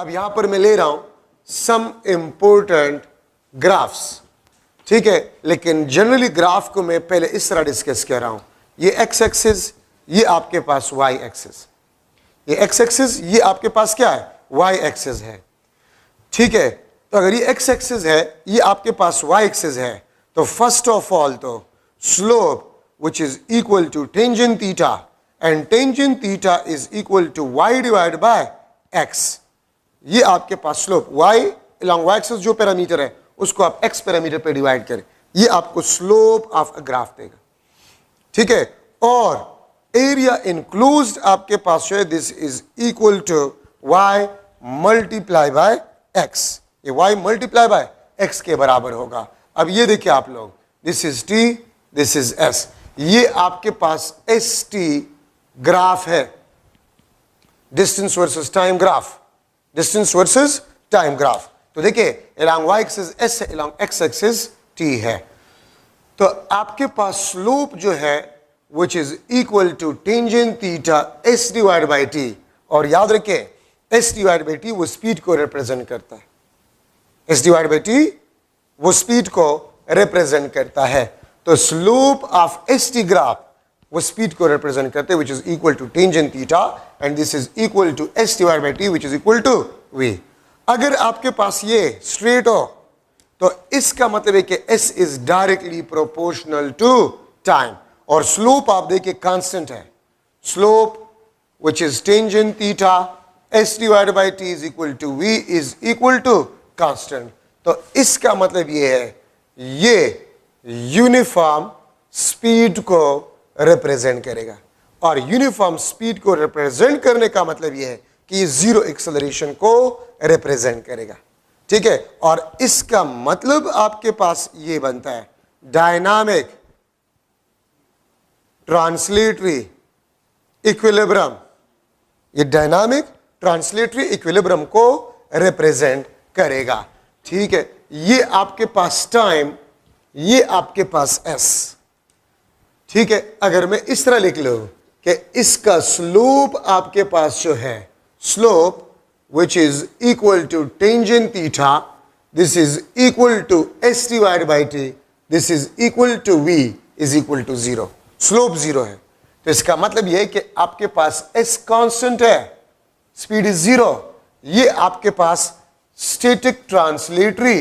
अब यहां पर मैं ले रहा हूं सम इंपोर्टेंट ग्राफ्स, ठीक है, लेकिन जनरली ग्राफ को मैं पहले इस तरह डिस्कस कर रहा हूं। ये एक्स एक्सिस, ये आपके पास वाई एक्सिस, ये एक्स एक्सिस, ये आपके पास क्या है, वाई एक्सिस है, ठीक है। तो अगर ये एक्स एक्सिस है, ये आपके पास वाई एक्सिस है, तो फर्स्ट ऑफ ऑल तो slope which is equal to tangent theta, and tangent theta is equal to Y divide by x. ये आपके पास slope Y along Y axis जो पैरामीटर है उसको आप एक्स पैरामीटर पे डिवाइड करें, ये आपको स्लोप ऑफ अ ग्राफ देगा, ठीक है। और एरिया इनक्लोज्ड आपके पास जो है this is equal to y multiply by x, ये वाई मल्टीप्लाई बाय एक्स के बराबर होगा। अब ये देखिए आप लोग, this is t, this is s, ये आपके पास एस टी ग्राफ है, distance versus time graph, distance versus time graph. तो देखिए along y एक्सिस s है, along x एक्सिस t है, तो आपके पास स्लोप जो है which is equal to tangent theta s divided by t, और याद रखें s divided by t वो स्पीड को रिप्रेजेंट करता है, s divided by t वो स्पीड को रिप्रेजेंट करता है। तो slope of S t graph वो स्पीड को रिप्रेजेंट करते हैं which is equal to tangent theta, and this is equal to s divided by t which is equal to v। अगर आपके पास ये स्ट्रेट हो तो इसका मतलब है कि s is directly proportional to time, और स्लोप आप देखिए कांस्टेंट है, slope which is tangent theta s divided by t is equal to v is equal to constant. तो इसका मतलब ये है, ये यूनिफॉर्म स्पीड को रिप्रेजेंट करेगा, और यूनिफॉर्म स्पीड को रिप्रेजेंट करने का मतलब ये है कि ये जीरो एक्सेलरेशन को रिप्रेजेंट करेगा, ठीक है। और इसका मतलब आपके पास ये बनता है डायनामिक ट्रांसलेटरी इक्विलिब्रियम, ये डायनामिक ट्रांसलेटरी इक्विलिब्रियम को रिप्रेजेंट करेगा, ठीक है। ये आपके पास टाइम, ये आपके पास एस, ठीक है। अगर मैं इस तरह लिख लूं कि इसका स्लोप आपके पास जो है, slope which is equal to tangent theta, this is equal to s divided by t, this is equal to v is equal to 0, slope 0 है। तो इसका मतलब यह है कि आपके पास s कांस्टेंट है, स्पीड इज 0, ये आपके पास स्टैटिक ट्रांसलेटरी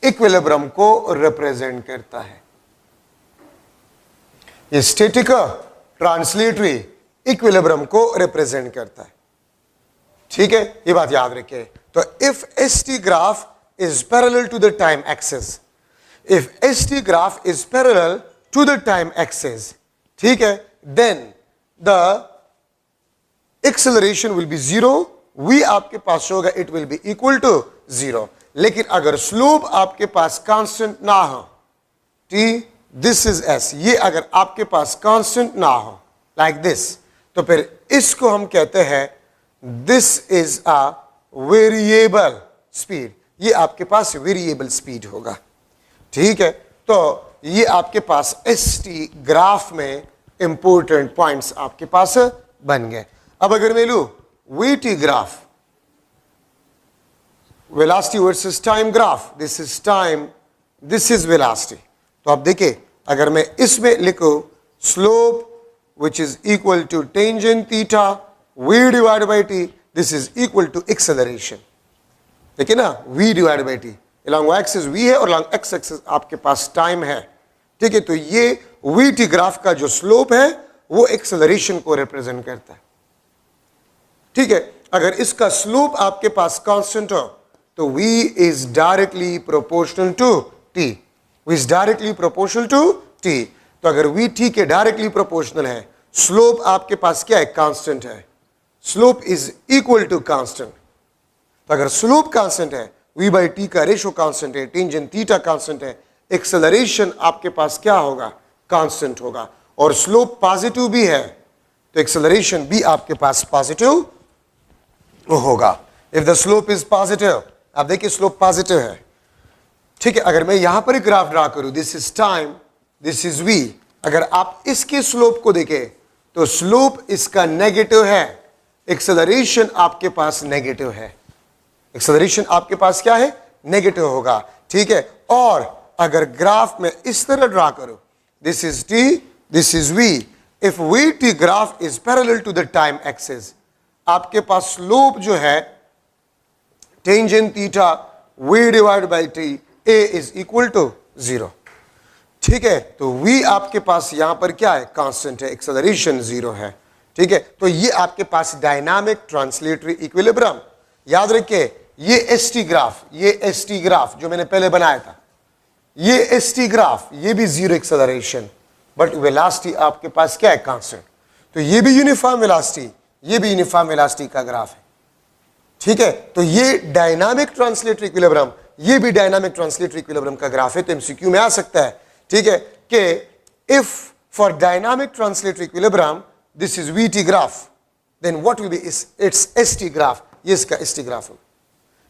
इक्विलिब्रियम को रिप्रेजेंट करता है, ये स्टैटिक ट्रांसलेटरी इक्विलिब्रियम को रिप्रेजेंट करता है, ठीक है। ये बात याद रखिए। तो if s t graph is parallel to the time axis, if s t graph is parallel to the time axis, ठीक है, then the acceleration will be 0, v आपके पास होगा it will be equal to 0। लेकिन अगर slope आपके पास constant ना हो, टी दिस इज एस, ये अगर आपके पास कांस्टेंट ना हो लाइक दिस, तो फिर इसको हम कहते हैं this is a variable speed, ये आपके पास वेरिएबल स्पीड होगा, ठीक है। तो ये आपके पास एस टी ग्राफ में इंपॉर्टेंट पॉइंट्स आपके पास बन गए। अब अगर मैं लूं VT graph, velocity versus time graph, this is time, this is velocity, तो आप देखिए अगर मैं इसमें लिखूं slope which is equal to tangent theta v divided by t, this is equal to acceleration, देखिए ना, v divided by t, along y axis v है और along x axis आपके पास टाइम है, ठीक है। तो ये vt ग्राफ का जो स्लोप है वो एक्सेलरेशन को रिप्रेजेंट करता है, ठीक है। अगर इसका स्लोप आपके पास कांस्टेंट हो तो v is directly proportional to t, v is directly proportional to t। तो अगर v t के डायरेक्टली प्रोपोर्शनल है, स्लोप आपके पास क्या है, कांस्टेंट है, slope is equal to constant. तो अगर स्लोप कांस्टेंट है, v बाई टी का रेशो कांस्टेंट है, टेंजेंट थीटा कांस्टेंट है, एक्सेलरेशन आपके पास क्या होगा, कांस्टेंट होगा, और स्लोप पॉजिटिव भी है तो एक्सेलरेशन भी आपके पास पॉजिटिव होगा। If the slope is positive, आप देखिए स्लोप पॉजिटिव है, ठीक है। अगर मैं यहां पर एक ग्राफ ड्रा करूं, this is time, this is v, अगर आप इसके स्लोप को देखें तो स्लोप इसका नेगेटिव है, एक्सेलरेशन आपके पास नेगेटिव है, एक्सेलरेशन आपके पास क्या है, नेगेटिव होगा, ठीक है। और अगर ग्राफ में इस तरह ड्रा करो, this is t, this is v, if vt graph is parallel to the time axis, आपके पास स्लोप जो है tangent theta v divide by t a is equal to 0, ठीक है। तो v आपके पास यहां पर क्या है, कांस्टेंट है, एक्सेलरेशन 0 है, ठीक है। तो ये आपके पास डायनामिक ट्रांसलेटरी इक्विलिब्रियम। याद रखिए ये एसटी ग्राफ, ये एसटी ग्राफ जो मैंने पहले बनाया था, ये एसटी ग्राफ, ये भी 0 एक्सेलरेशन, बट वेलोसिटी आपके पास क्या है, कांस्टेंट। तो ये भी यूनिफॉर्म वेलोसिटी, ये भी यूनिफॉर्म वेलोसिटी का ग्राफ है, ठीक है। तो ये डायनामिक ट्रांसलेटरी इक्विलिब्रियम, ये भी डायनामिक ट्रांसलेटरी इक्विलिब्रियम का ग्राफ है। तो एमसीक्यू में आ सकता है, ठीक है, कि if for dynamic translatory equilibrium this is vt graph, then what will be its st graph, ये इसका एसटी ग्राफ है।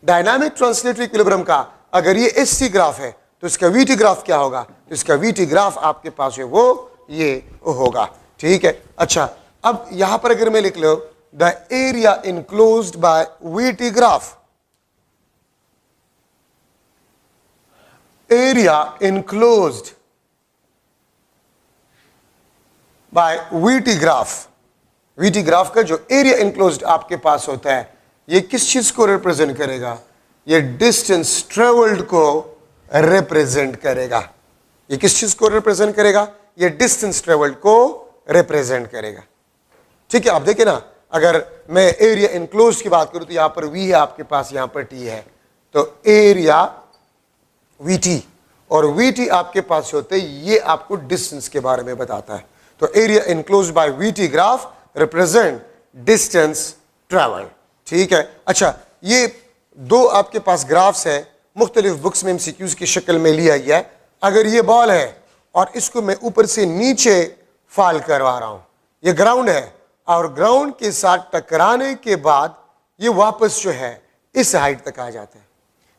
डायनामिक ट्रांसलेटरी इक्विलिब्रियम का अगर ये एसटी ग्राफ है तो इसका वीटी ग्राफ क्या होगा, तो इसका वीटी ग्राफ आपके पास है वो ये होगा, ठीक है। अच्छा, अब यहां पर अगर मैं लिख लो the area enclosed by VT graph, area enclosed by VT graph, VT graph का जो एरिया इनक्लोज्ड आपके पास होता है, ये किस चीज को रिप्रेजेंट करेगा, ये डिस्टेंस ट्रेवल्ड को रिप्रेजेंट करेगा। ये किस चीज को रिप्रेजेंट करेगा, ये डिस्टेंस ट्रेवल्ड को रिप्रेजेंट करेगा, ठीक है। आप देखिए ना, अगर मैं एरिया इनक्लोज्ड की बात करूं तो यहां पर वी है आपके पास, यहां पर टी है, तो एरिया वीटी और वीटी आपके पास होते, ये आपको डिस्टेंस के बारे में बताता है। तो area enclosed by VT graph represent distance travel, ठीक है। अच्छा, ये दो आपके पास ग्राफ्स है, मुख्तलिफ बुक्स में एमसीक्यूज की शक्ल में लिया गया है। अगर ये बॉल है और इसको मैं ऊपर से नीचे फॉल करवा रहा हूं, ये ग्राउंड है, और ग्राउंड के साथ टकराने के बाद ये वापस जो है इस हाइट तक आ जाता है।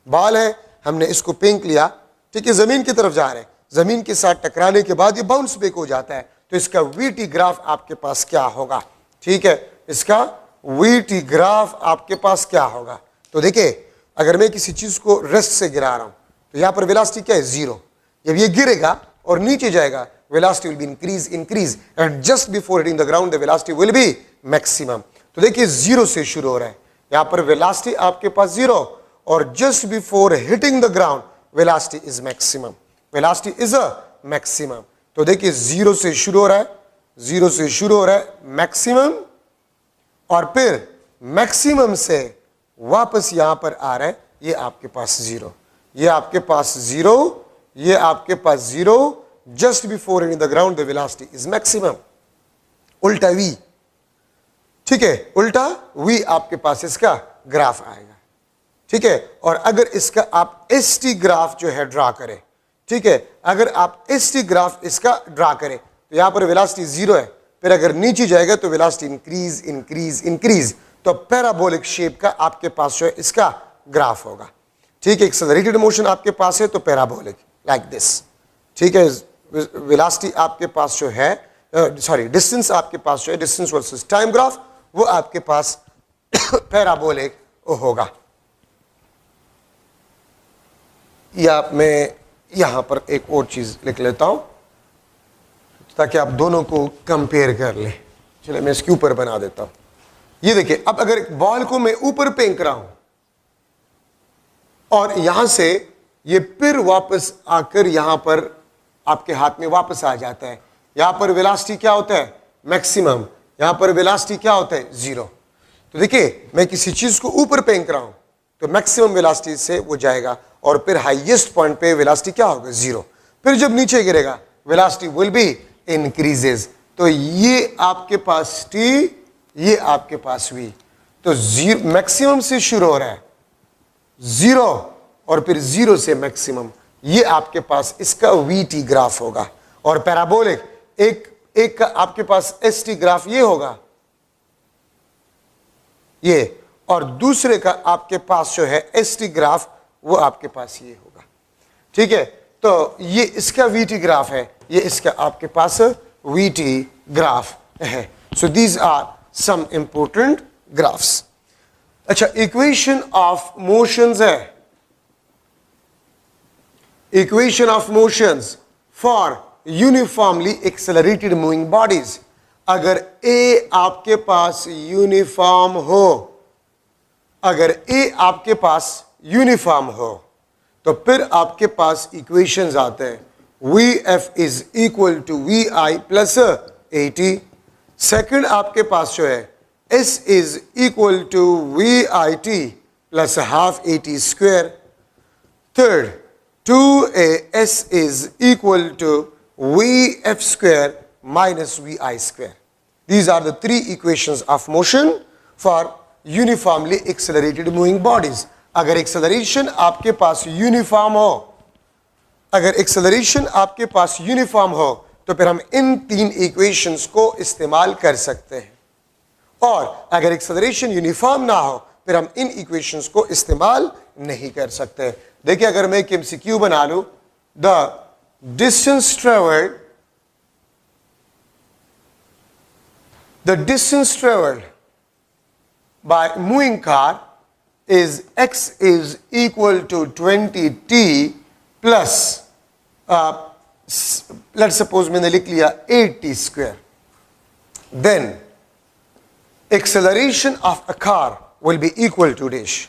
बॉल है, हमने इसको फेंक लिया, ठीक है, जमीन की तरफ जा रहे हैं, जमीन के साथ टकराने के बाद ये बाउंस बैक हो जाता है। तो इसका वीटी ग्राफ आपके पास क्या होगा, ठीक है, इसका वीटी ग्राफ आपके पास क्या होगा। तो देखिए, अगर मैं किसी चीज को रेस्ट से गिरा रहा हूं तो यहां पर वेलोसिटी क्या है, 0। जब ये गिरेगा और नीचे जाएगा, velocity will be increase and just before hitting the ground the velocity will be maximum. तो देखिए 0 से शुरू हो रहा है, यहां पर वेलोसिटी आपके पास 0 और just before hitting the ground velocity is maximum, velocity is a maximum. तो देखिए 0 से शुरू हो रहा है, 0 से शुरू हो रहा है मैक्सिमम, और फिर मैक्सिमम से वापस यहां पर आ रहा है, ये आपके पास 0, ये आपके पास 0, ये आपके पास 0, just before hitting the ground the velocity is maximum. उल्टा v, ठीक है, उल्टा v आपके पास इसका ग्राफ आएगा, ठीक है। और अगर इसका आप एसटी ग्राफ जो है ड्रा करें, ठीक है, अगर आप एसटी ग्राफ इसका ड्रा करें तो यहां पर वेलोसिटी 0 है, फिर अगर नीचे जाएगा तो वेलोसिटी इंक्रीज इंक्रीज इंक्रीज, तो पैराबोलिक शेप का आपके पास जो है इसका ग्राफ होगा, ठीक है। एक्सेलरेटेड मोशन आपके पास है तो पैराबोलिक लाइक दिस, ठीक है। वेलोसिटी आपके पास जो है, सॉरी डिस्टेंस आपके पास जो है, डिस्टेंस वर्सेस टाइम ग्राफ, वो आपके पास पैराबोलिक होगा। या मैं यहां पर एक और चीज लिख लेता हूं ताकि आप दोनों को कंपेयर कर लें। चलिए मैं इसके ऊपर बना देता हूं। ये देखिए, अब अगर एक बॉल को मैं ऊपर फेंक रहा हूं और यहां से ये फिर वापस आकर यहां पर आपके हाथ में वापस आ जाता है, यहां पर वेलोसिटी क्या होता है, मैक्सिमम, यहां पर वेलोसिटी क्या होता है, 0। तो देखिए, मैं किसी चीज को ऊपर फेंक रहा हूं तो मैक्सिमम वेलोसिटी से वो जाएगा और फिर हाईएस्ट पॉइंट पे वेलोसिटी क्या होगा, 0। फिर जब नीचे गिरेगा वेलोसिटी विल बी इंक्रीजेस। तो ये आपके पास t, ये आपके पास v। तो मैक्सिमम से शुरू हो रहा है 0 और फिर 0 से मैक्सिमम, ये आपके पास इसका वीटी ग्राफ होगा। और पैराबोलिक एक का आपके पास एसटी ग्राफ ये होगा, ये, और दूसरे का आपके पास जो है एसटी ग्राफ वो आपके पास ये होगा, ठीक है। तो ये इसका वीटी ग्राफ है, ये इसका आपके पास वीटी ग्राफ है। So these are some important graphs. अच्छा, इक्वेशन ऑफ मोशंस है, equation of motions for uniformly accelerated moving bodies. अगर ए आपके पास यूनिफॉर्म हो, अगर ए आपके पास यूनिफॉर्म हो तो फिर आपके पास इक्वेशंस आते हैं, V F is equal to we I plus a t. Second आपके पास जो है s is equal to we I T plus half a t square. Third, 2as is equal to vf square minus vi square. These are the three equations of motion for uniformly accelerated moving bodies. अगर acceleration आपके पास uniform हो, अगर acceleration आपके पास uniform हो तो फिर हम इन तीन equations को इस्तेमाल कर सकते हैं, और अगर acceleration uniform ना हो फिर हम इन equations को इस्तेमाल नहीं कर सकते। देखिए, अगर मैं एक MCQ बना लूं, the distance travelled by moving car is x is equal to 20t plus let suppose मैंने लिख लिया 8t square. Then acceleration of a car will be equal to dash.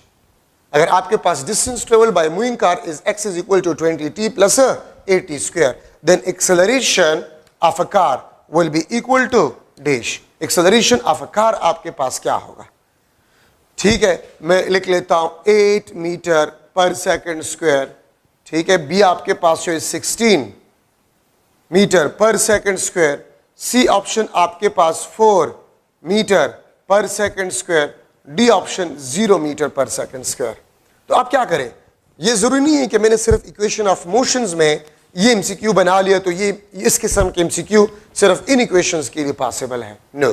अगर आपके पास distance travel by moving car is x is equal to 20t plus 8t square, then acceleration of a car will be equal to dash. Acceleration of a car आपके पास क्या होगा? ठीक है, मैं लिख लेता हूं 8 मीटर पर सेकंड स्क्वायर। ठीक है, बी आपके पास जो है 16 metre per second square. C option आपके पास 4 metre per second square. D option 0 metre per second square. तो आप क्या करें, ये जरूरी नहीं है कि मैंने सिर्फ इक्वेशन ऑफ मोशंस में ये एमसीक्यू बना लिया तो ये इस किस्म के एमसीक्यू सिर्फ इन इक्वेशंस के लिए पॉसिबल है। नो,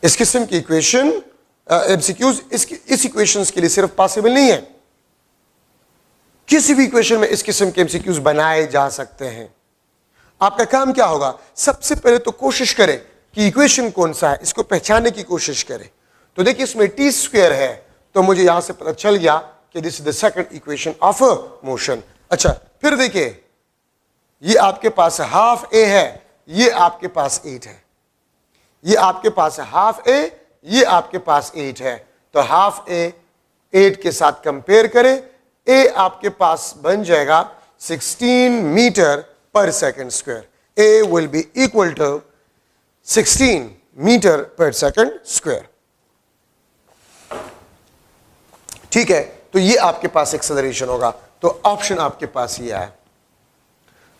इस किस्म की इक्वेशन एमसीक्यूज इस इक्वेशंस के लिए सिर्फ पॉसिबल नहीं है, किसी भी इक्वेशन में इस किस्म के एमसीक्यूज बनाए जा सकते हैं। आपका काम क्या होगा, सबसे पहले तो कोशिश करें कि इक्वेशन कौन सा है, इसको पहचानने की कोशिश करें। तो देखिए, इसमें टी स्क्वायर है तो मुझे यहां से पता चल गया कि this is the second equation of motion. अच्छा, फिर देखिए, ये आपके पास हाफ ए है, ये आपके पास 8 है, ये आपके पास हाफ ए, ये आपके पास 8 है। तो हाफ ए 8 के साथ कंपेयर करें, ए आपके पास बन जाएगा 16 metre per second square. A will be equal to 16 metre per second square. ठीक है, तो ये आपके पास एक्सेलरेशन होगा। तो ऑप्शन आपके पास ये है।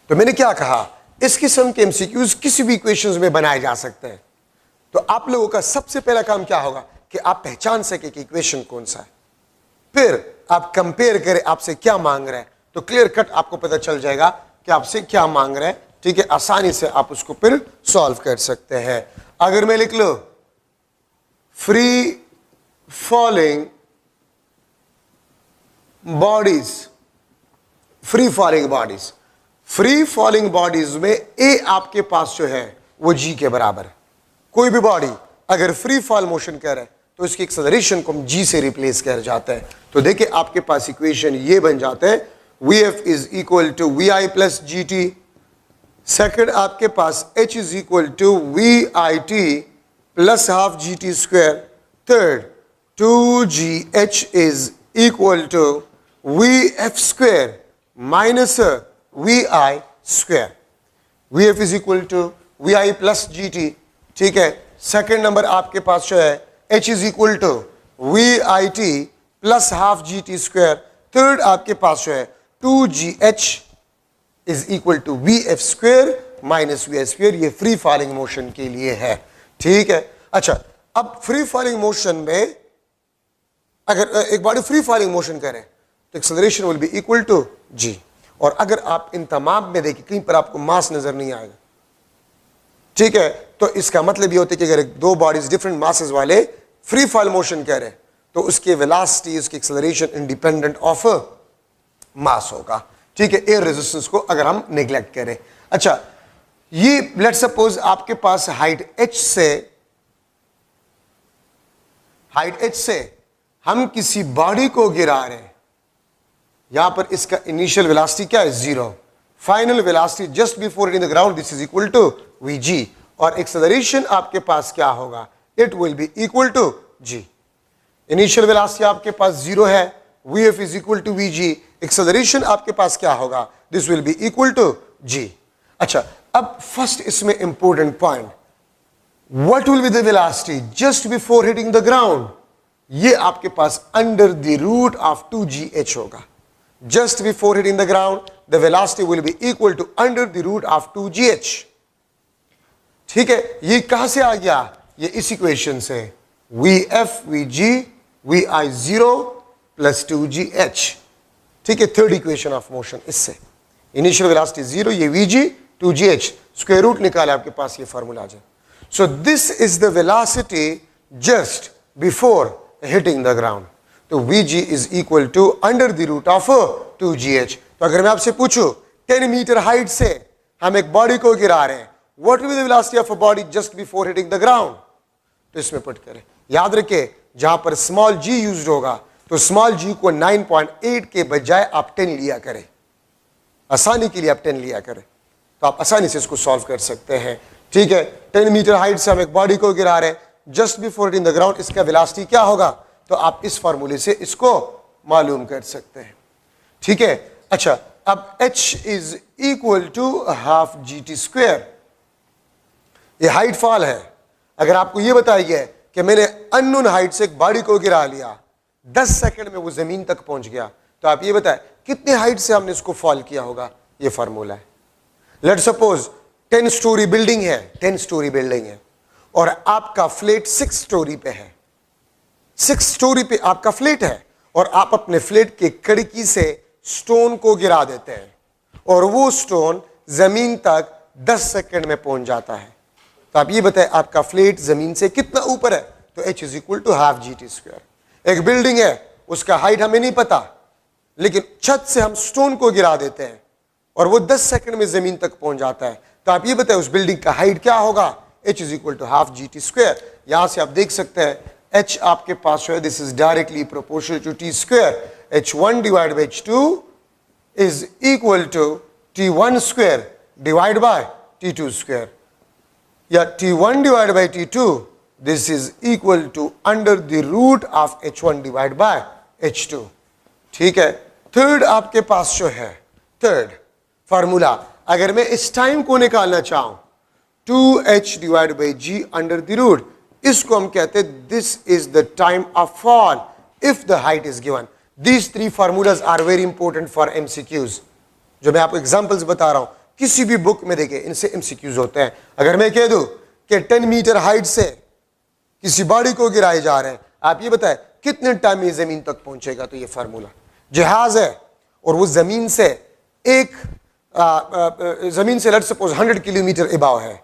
तो मैंने क्या कहा, इस किस्म के एमसीक्यूज किसी भी इक्वेशंस में बनाए जा सकते हैं। तो आप लोगों का सबसे पहला काम क्या होगा कि आप पहचान सके कि इक्वेशन कौन सा है, फिर आप कंपेयर करें आपसे क्या मांग रहे हैं, तो क्लियर कट आपको पता चल जाएगा कि आपसे क्या मांग रहे हैं। ठीक है, आसानी से आप उसको फिर सॉल्व कर सकते हैं। अगर मैं लिख लो free falling bodies, free falling bodies, free falling bodies में ए आपके पास जो है वो जी के बराबर है। कोई भी बॉडी अगर फ्री फॉल मोशन कर रहा है तो इसकी एक्सेलरेशन को हम जी से रिप्लेस कर जाते हैं। तो देखिए, आपके पास इक्वेशन ये बन जाते हैं, V F is equal to we I plus G T. Second आपके पास H is equal to we I T plus half G T square. Third, 2gh is equal to V F square minus we I square. V F is equal to we I plus G T. ठीक है, second number आपके पास जो है h is equal to we I T plus half G T square. Third आपके पास जो है 2gh is equal to V F square minus we I square. ये फ्री फॉलिंग मोशन के लिए है। ठीक है, अच्छा, अब फ्री फॉलिंग मोशन में अगर एक बॉडी फ्री फॉलिंग मोशन करे तो acceleration will be equal to G. और अगर आप इन तमाम में देखिए कहीं पर आपको मास नजर नहीं आएगा, ठीक है, तो इसका मतलब ये होता है कि अगर दो बॉडीज डिफरेंट मासेस वाले फ्री फॉल मोशन कर रहे हैं तो उसके वेलोसिटी, उसकी एक्सेलरेशन इंडिपेंडेंट ऑफ मास होगा। ठीक है, एयर रेजिस्टेंस को अगर हम नेग्लेक्ट करें। अच्छा, ये लेट सपोज आपके पास हाइट h से हम किसी बॉडी को गिरा रहे हैं, यहां पर इसका इनिशियल वेलोसिटी क्या है, 0, final velocity just before hitting the ground this is equal to vg, और एक्सेलरेशन आपके पास क्या होगा, it will be equal to g। Initial velocity आपके पास 0 है, vf is equal to vg, acceleration आपके पास क्या होगा, this will be equal to g। अच्छा, अब फर्स्ट इसमें important point, what will be the velocity just before hitting the ground, ये आपके पास under the root of 2gh होगा। Just before hitting the ground the velocity will be equal to under the root of 2gh। ठीक है, ये कहां से आ गया, ये इस इक्वेशन से, vf vg vi0 plus 2gh। ठीक है, थर्ड इक्वेशन ऑफ मोशन, इससे इनिशियल वेलोसिटी 0, ये vg 2gh, स्क्वायर रूट निकाले आपके पास ये फार्मूला आ जाए। So this is the velocity just before hitting the ground, तो vg is equal to under the root of 2gh। तो अगर मैं आपसे पूछूं 10 मीटर हाइट से हम एक बॉडी को गिरा रहे हैं, what will be the velocity of a body just before hitting the ground, तो इसमें पुट करें। याद रखें जहां पर स्मॉल g यूज्ड होगा तो स्मॉल g को 9.8 के बजाय आप 10 लिया करें, आसानी के लिए आप 10 लिया करें, तो आप आसानी से इसको सॉल्व कर सकते हैं। ठीक है, 10 मीटर हाइट से हम एक बॉडी को गिरा रहे हैं just before hitting the ground, इसका वेलोसिटी क्या होगा, तो आप इस फार्मूले से इसको मालूम कर सकते हैं। ठीक है, अच्छा, अब h is equal to half gt square, ये हाइट फॉल है। अगर आपको ये बताया गया है कि मैंने अननोन हाइट से एक बॉडी को गिरा लिया, 10 सेकंड में वो जमीन तक पहुंच गया, तो आप ये बताएं कितने हाइट से हमने इसको फॉल किया होगा, ये फार्मूला है। लेट्स सपोज 10 स्टोरी बिल्डिंग है, 10 स्टोरी बिल्डिंग है और आपका फ्लैट 6 स्टोरी पे है, 6 स्टोरी पे आपका फ्लैट है और आप अपने फ्लैट के खिड़की से स्टोन को गिरा देते हैं और वो स्टोन जमीन तक 10 सेकंड में पहुंच जाता है, तो आप ये बताएं आपका फ्लैट जमीन से कितना ऊपर है, तो h is equal to half gt square. एक बिल्डिंग है, उसका हाइट हमें नहीं पता, लेकिन छत से हम स्टोन को गिरा देते हैं और वो 10 सेकंड में जमीन तक पहुंच जाता है, तो आप ये बताएं उस बिल्डिंग का हाइट क्या होगा, h is equal to half gt square. यहां से आप देख सकते हैं h आपके पास है, this is directly proportional to t square, h1 divide by h2 is equal to t1 square divide by t2 square, या t1 divide by t2 this is equal to under the root of h1 divide by h2। ठीक है, third आपके पास जो है, third formula, अगर मैं इस टाइम को निकालना चाहूं 2h divide by g under the root, इसको हम कहते हैं this is the time of fall if the height is given. These 3 formulas are very important for MCQs, जो मैं आपको एग्जांपल्स बता रहा हूं, किसी भी बुक में देखें इनसे MCQs होते हैं। अगर मैं कह दूं कि 10 मीटर हाइट से किसी बॉडी को गिराए जा रहे हैं, आप ये बताएं कितने टाइम में जमीन तक पहुंचेगा, तो ये फार्मूला, जहाज है और वो जमीन से जमीन से लेट्स सपोज 100 किलोमीटर अबाव है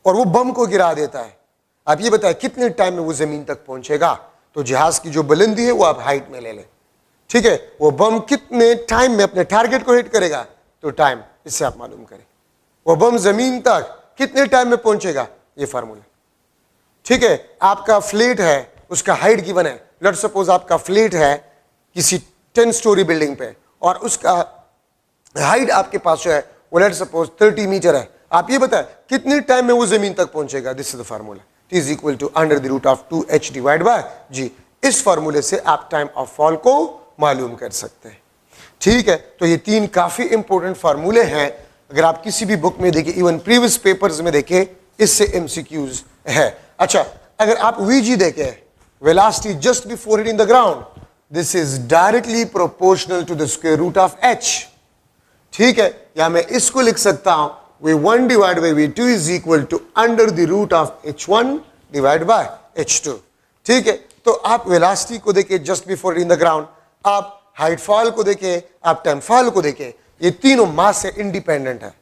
और वो बम को गिरा देता है, आप ये बताएं कितने टाइम में वो जमीन तक पहुंचेगा, तो जहाज की जो बुलंदी है वो आप हाइट में ले लें। ठीक है, वो बम कितने टाइम में अपने टारगेट को हिट करेगा, तो टाइम इससे आप मालूम करें, वो बम जमीन तक कितने टाइम में पहुंचेगा, ये फार्मूला। ठीक है, आपका फ्लैट है, उसका हाइट गिवन है, लेट्स सपोज आपका फ्लैट है किसी 10 स्टोरी बिल्डिंग पे और उसका हाइट आपके पास जो है वो लेट्स सपोज 30 मीटर है, आप ये बताएं कितने टाइम में वो जमीन तक पहुंचेगा, this is the formula, t is equal to under the root of 2h divide by g। इस फार्मूले से आप टाइम ऑफ फॉल को मालूम कर सकते हैं। ठीक है, तो ये 3 काफी इंपॉर्टेंट फार्मूले हैं, अगर आप किसी भी बुक में देखें, इवन प्रीवियस पेपर्स में देखें, इससे MCQs है। अच्छा, अगर आप vg देखें, velocity just before hitting the ground, this is directly proportional to the square root of h। ठीक है, या मैं इसको लिख सकता हूं v1 divide by v2 is equal to under the root of h1 divide by h2। ठीक है, तो आप वेलोसिटी को देखें just before hitting the ground, आप हाइट फॉल को देखें, आप टाइम फॉल को देखें, ये तीनों मास से इंडिपेंडेंट है।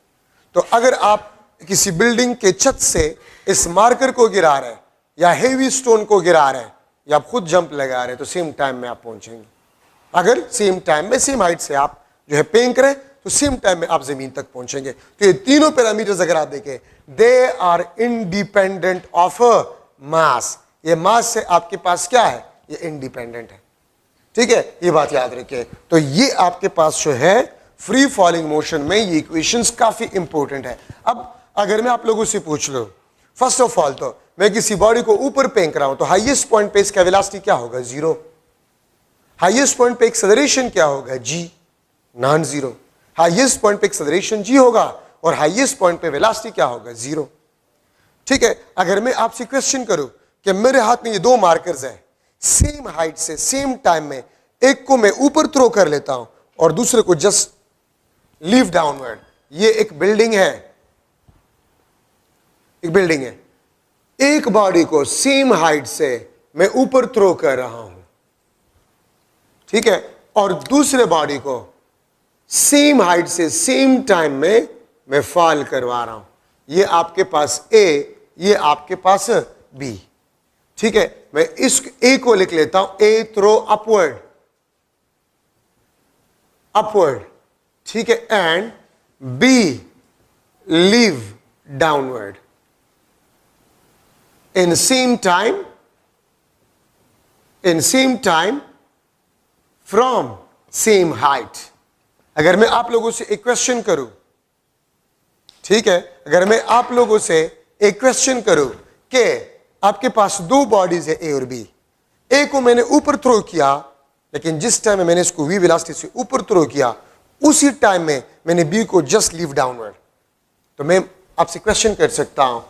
तो अगर आप किसी बिल्डिंग के छत से इस मार्कर को गिरा रहे हैं या हेवी स्टोन को गिरा रहे हैं या आप खुद जंप लगा रहे हैं, तो सेम टाइम में आप पहुंचेंगे। अगर सेम टाइम में सेम हाइट से आप जो है पेंक करें तो सेम टाइम में आप जमीन तक पहुंचेंगे। तो ये तीनों पैरामीटर्स अगर आप देखें, they are independent of mass, ये मास से आपके पास क्या है, ये इंडिपेंडेंट है। ठीक है, ये बात याद रखिए। तो ये आपके पास जो है फ्री फॉलिंग मोशन में ये इक्वेशंस काफी इंपॉर्टेंट है। अब अगर मैं आप लोगों से पूछ लूं, फर्स्ट ऑफ ऑल तो मैं किसी बॉडी को ऊपर फेंक रहा हूं तो हाईएस्ट पॉइंट पे इसका वेलोसिटी क्या होगा? 0। हाईएस्ट पॉइंट पे एक्सेलरेशन क्या होगा? g, non zero. Highest point पे एक्सेलरेशन g होगा और हाईएस्ट पॉइंट पे वेलोसिटी क्या होगा? 0। ठीक है, अगर मैं आपसे क्वेश्चन करूं कि मेरे हाथ में ये दो मार्कर्स है, सेम हाइट से सेम टाइम में, एक को मैं ऊपर थ्रो कर लेता हूं और दूसरे को जस्ट लीव डाउनवर्ड। ये एक बिल्डिंग है, एक बिल्डिंग है, एक बॉडी को सेम हाइट से मैं ऊपर थ्रो कर रहा हूं, ठीक है, और दूसरे बॉडी को सेम हाइट से सेम टाइम में मैं फॉल करवा रहा हूं। ये आपके पास A, ये आपके पास B। ठीक है, मैं इस A को लिख लेता हूं A थ्रो अपवर्ड, अपवर्ड, ठीक है, and B leave downward in same time from same height. अगर मैं आप लोगों से एक क्वेश्चन करूं, ठीक है, अगर मैं आप लोगों से एक क्वेश्चन करूं कि आपके पास दो बॉडीज है A और B, A को मैंने ऊपर थ्रो किया, लेकिन जिस टाइम में मैंने इसको V वेलोसिटी से ऊपर थ्रो किया उसी टाइम में मैंने B को जस्ट लीव डाउनवर्ड, तो मैं आपसे क्वेश्चन कर सकता हूं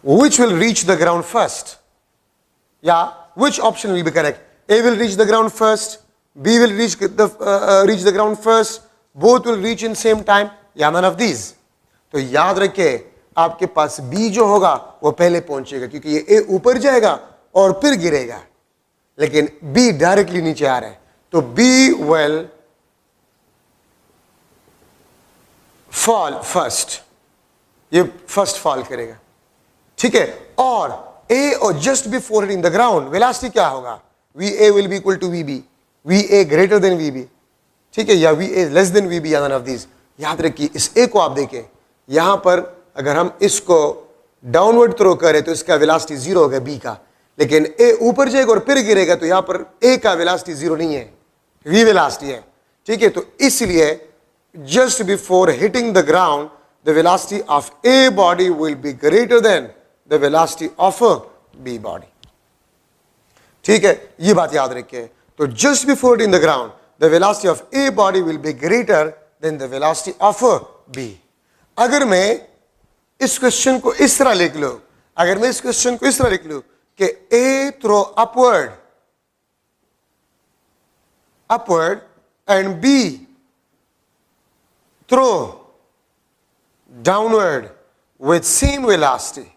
which will reach the ground first? Yeah, which option will be correct? A will reach the ground first, B will reach the ground first, both will reach in same time, या none of these? तो याद रखिए आपके पास B जो होगा वो पहले पहुंचेगा, क्योंकि ये A ऊपर जाएगा और फिर गिरेगा, लेकिन B डायरेक्टली नीचे आ रहा है, तो B will fall first, ये फर्स्ट फॉल करेगा। ठीक है, और A और just before hitting the ground velocity क्या होगा? VA will be equal to VB, VA greater than VB, ठीक है, या VA less than VB, या none of these। याद रखिए इस A को आप देखें, यहां पर अगर हम इसको डाउनवर्ड थ्रो करें तो इसका वेलोसिटी 0 होगा B का, लेकिन A ऊपर जाएगा और फिर गिरेगा तो यहां पर A का वेलोसिटी 0 नहीं है, V वेलोसिटी है। ठीक है, तो इसलिए just before hitting the ground the velocity of A body will be greater than the velocity of a B body। ठीक है, ये बात याद रखिए। तो just before hitting the ground the velocity of A body will be greater than the velocity of a B। अगर मैं इस क्वेश्चन को इस तरह लिख लूं, अगर मैं इस क्वेश्चन को इस तरह लिख लूं कि A throw upward and B throw downward with same velocity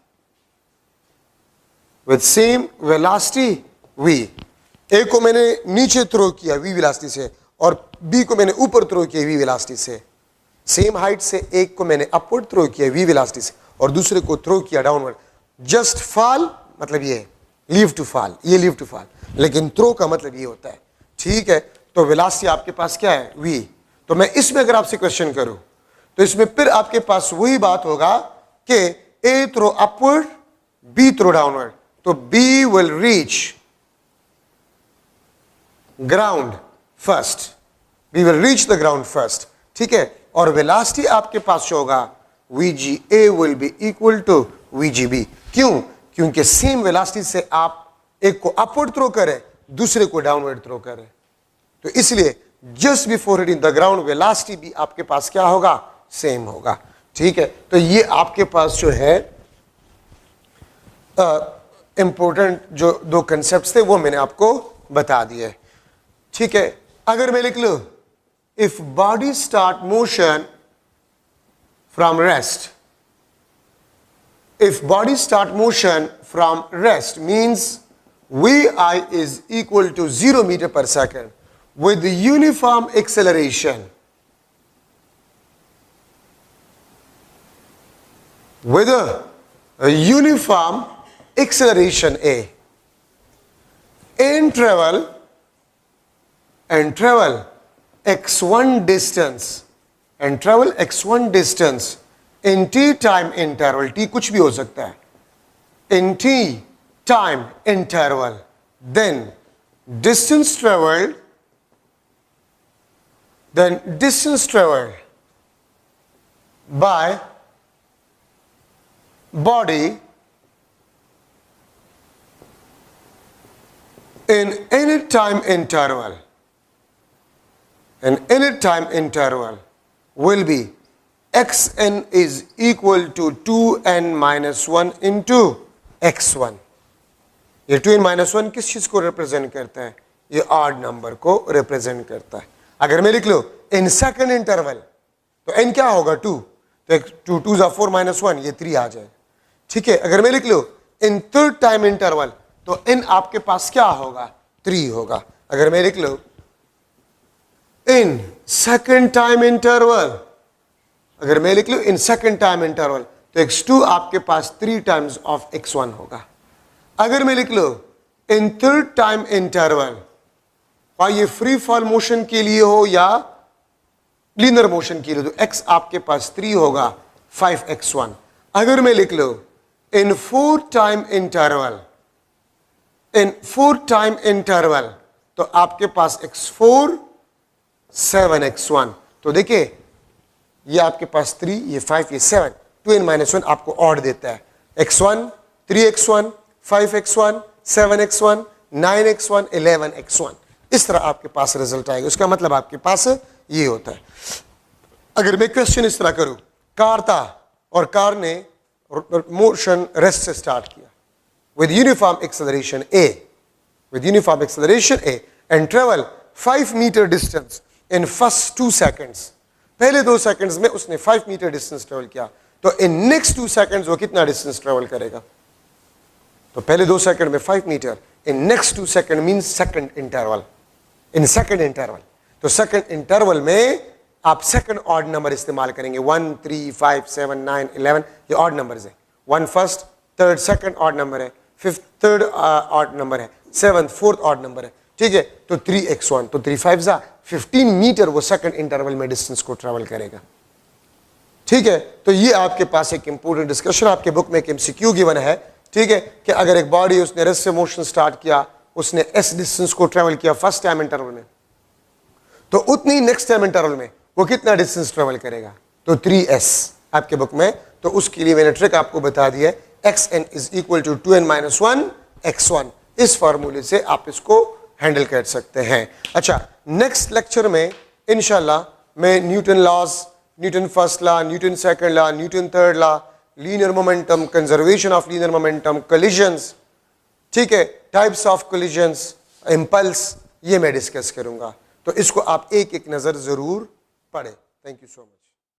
V। A को मैंने नीचे थ्रो किया V वेलोसिटी से और B को मैंने ऊपर थ्रो किया V वेलोसिटी से, सेम हाइट से एक को मैंने अपवर्ड थ्रो किया V वेलोसिटी से और दूसरे को थ्रो किया डाउनवर्ड। जस्ट फॉल मतलब ये लीव टू फॉल, ये लीव टू फॉल, लेकिन थ्रो का मतलब ये होता है। ठीक है, तो वेलोसिटी आपके पास क्या है? V। तो मैं इसमें अगर आपसे क्वेश्चन करूं तो इसमें फिर आपके पास वही बात होगा कि A throw upward, B throw downward, तो B will reach ground first, B will reach the ground first. ठीक है, और वेलोसिटी आपके पास जो होगा VGA will be equal to VGB। क्यों? क्योंकि सेम वेलोसिटी से आप एक को अपवर्ड थ्रो करें, दूसरे को डाउनवर्ड थ्रो करें, तो इसलिए just before hitting the ground velocity भी आपके पास क्या होगा? सेम होगा। ठीक है, तो ये आपके पास जो है इंपॉर्टेंट जो दो कंसेप्ट्स थे वो मैंने आपको बता दिए। ठीक है, अगर मैं लिख लूं if body start motion from rest, if body start motion from rest means VI is equal to 0 meter per second with uniform acceleration, with a uniform acceleration A, and travel x1 distance in t time interval, t कुछ भी हो सकता है, in t time interval, then distance traveled, then distance traveled by body in any time interval, and any time interval will be xn is equal to 2n minus 1 into x1. ये 2n minus 1 किस चीज को represent करता है? ये odd number को represent करता है. अगर मैं लिख लो इन सेकंड इंटरवल तो n क्या होगा? 2. तो 2 2 जा 4 minus 1, ये 3 आ जाएगा. ठीक है. अगर मैं लिख लो इन थर्ड टाइम इंटरवल तो n आपके पास क्या होगा? 3 होगा. अगर मैं लिख लो इन सेकंड टाइम इंटरवल, अगर मैं लिख लूं इन सेकंड टाइम इंटरवल तो x2 आपके पास 3 टाइम्स ऑफ x1 होगा. अगर मैं लिख लूं इन थर्ड टाइम इंटरवल, ये फ्री फॉल मोशन के लिए हो या लीनियर मोशन के लिए, तो x आपके पास 3 होगा 5x1. अगर मैं लिख लूं in fourth time interval, in fourth time interval तो आपके पास x4 7x1. तो देखिए ये आपके पास 3, ये 5, ये 7. 2n minus 1 आपको ऑड देता है. x1 3x1 5x1 7x1 9x1 11x1. इस तरह आपके पास रिजल्ट आएगा. उसका मतलब आपके पास ये होता है. अगर मैं क्वेश्चन इस तरह करूं, कार था और कार ने मोशन रेस्ट से स्टार्ट किया with uniform acceleration a and travel 5 meter distance in first 2 seconds. पहले 2 सेकंड्स में उसने 5 मीटर डिस्टेंस ट्रेवल किया, तो इन नेक्स्ट 2 सेकंड्स वो कितना डिस्टेंस ट्रेवल करेगा? तो पहले 2 सेकंड में 5 मीटर, in next 2 second means second interval. In second interval, तो सेकंड इंटरवल में आप सेकंड ऑड नंबर इस्तेमाल करेंगे. 1 3 5 7 9 11 ये ऑड नंबर्स है. 1 first, third second odd number है, फिफ्थ थर्ड ऑड नंबर है, 7th फोर्थ ऑड नंबर है. ठीक है. तो 3x1, तो 3 5 जा 15 मीटर वो सेकंड इंटरवल में डिस्टेंस को ट्रेवल करेगा. ठीक है. तो ये आपके पास एक इंपॉर्टेंट डिस्कशन, आपके बुक में एक एमसीक्यू गिवन है. ठीक है, कि अगर एक बॉडी उसने रेस्ट से मोशन स्टार्ट किया, उसने s डिस्टेंस को ट्रेवल किया फर्स्ट टाइम इंटरवल में, तो उतनी नेक्स्ट टाइम इंटरवल में वो कितना डिस्टेंस ट्रेवल करेगा? तो 3s आपके बुक में. तो उसके लिए मैंने ट्रिक आपको बता दी है. xn is equal to 2n minus 1 x1. इस फॉर्मूले से आप इसको हैंडल कर सकते हैं. अच्छा, नेक्स्ट लेक्चर में इंशाल्लाह मैं Newton laws, Newton first law, Newton second law, Newton third law, linear momentum, conservation of linear momentum, collisions, ठीक है, टाइप्स ऑफ कोलिजन्स, इंपल्स, ये मैं डिस्कस करूंगा. तो इसको आप एक एक नजर जरूर पढ़ें. Thank you so much.